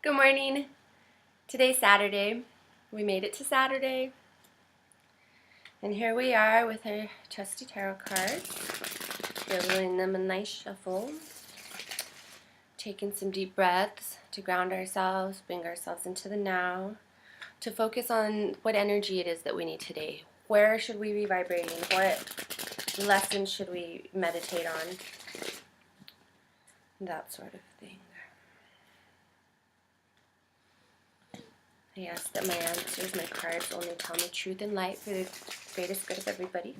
Good morning. Today's Saturday. We made it to Saturday. And here we are with our trusty tarot cards. Giving them a nice shuffle. Taking some deep breaths to ground ourselves, bring ourselves into the now. To focus on what energy it is that we need today. Where should we be vibrating? What lessons should we meditate on? That sort of thing. I ask that my answers, my cards, only tell me truth and light for the greatest good of everybody.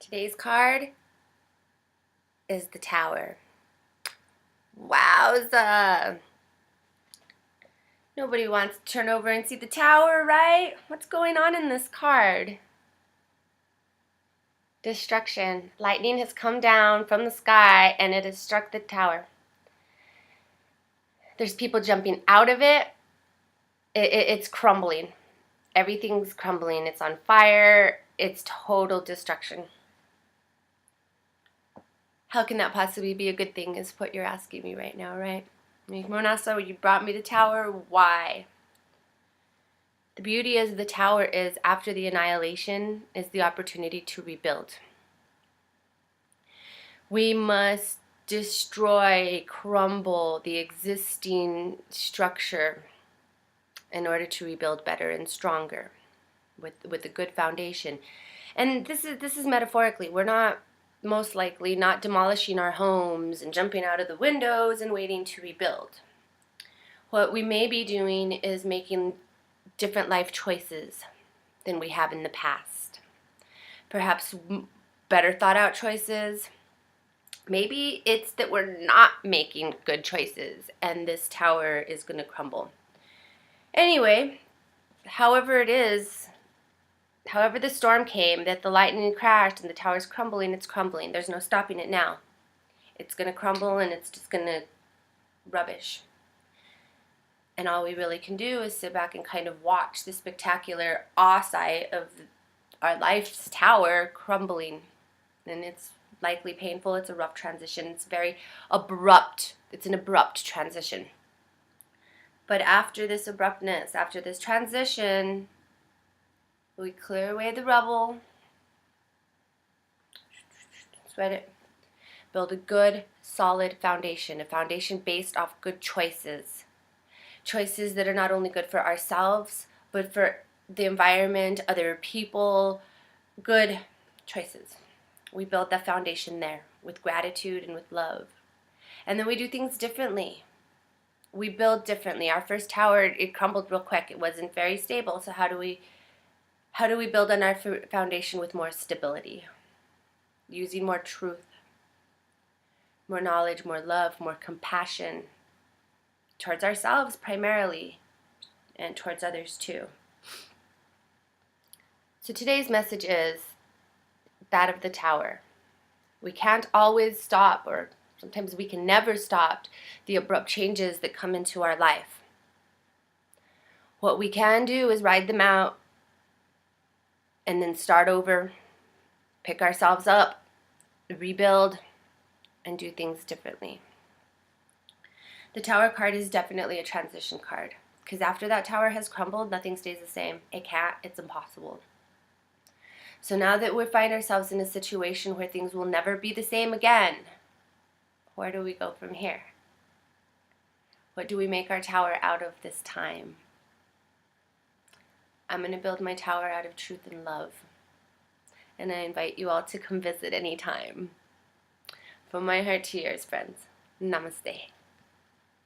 Today's card is the Tower. Wowza! Nobody wants to turn over and see the Tower, right? What's going on in this card? Destruction. Lightning has come down from the sky and it has struck the Tower. There's people jumping out of it. It's crumbling. Everything's crumbling. It's on fire. It's total destruction. How can that possibly be a good thing is what you're asking me right now, right? Monessa, you brought me the Tower. Why? The beauty of the Tower is after the annihilation is the opportunity to rebuild. We must destroy, crumble the existing structure in order to rebuild better and stronger with a good foundation. And this is metaphorically. We're not most likely not demolishing our homes and jumping out of the windows and waiting to rebuild. What we may be doing is making different life choices than we have in the past. Perhaps better thought out choices. Maybe it's that we're not making good choices and this tower is going to crumble. Anyway, however it is, however the storm came, that the lightning crashed and the tower's crumbling, it's crumbling. There's no stopping it now. It's going to crumble and it's just going to rubbish. And all we really can do is sit back and kind of watch the spectacular awe sight of our life's tower crumbling. And it's likely painful. It's a rough transition. It's very abrupt. It's an abrupt transition. But after this abruptness, after this transition, we clear away the rubble, spread it, build a good, solid foundation, a foundation based off good choices. Choices that are not only good for ourselves, but for the environment, other people, good choices. We build that foundation there with gratitude and with love. And then we do things differently. We build differently. Our first tower, it crumbled real quick. It wasn't very stable, so how do we build on our foundation with more stability? Using more truth, more knowledge, more love, more compassion towards ourselves primarily and towards others too. So today's message is that of the Tower. We can't always stop, or sometimes we can never stop, the abrupt changes that come into our life. What we can do is ride them out and then start over, pick ourselves up, rebuild, and do things differently. The Tower card is definitely a transition card, because after that tower has crumbled, nothing stays the same. It can't. It's impossible. So now that we find ourselves in a situation where things will never be the same again, where do we go from here? What do we make our tower out of this time? I'm going to build my tower out of truth and love. And I invite you all to come visit anytime. From my heart to yours, friends. Namaste.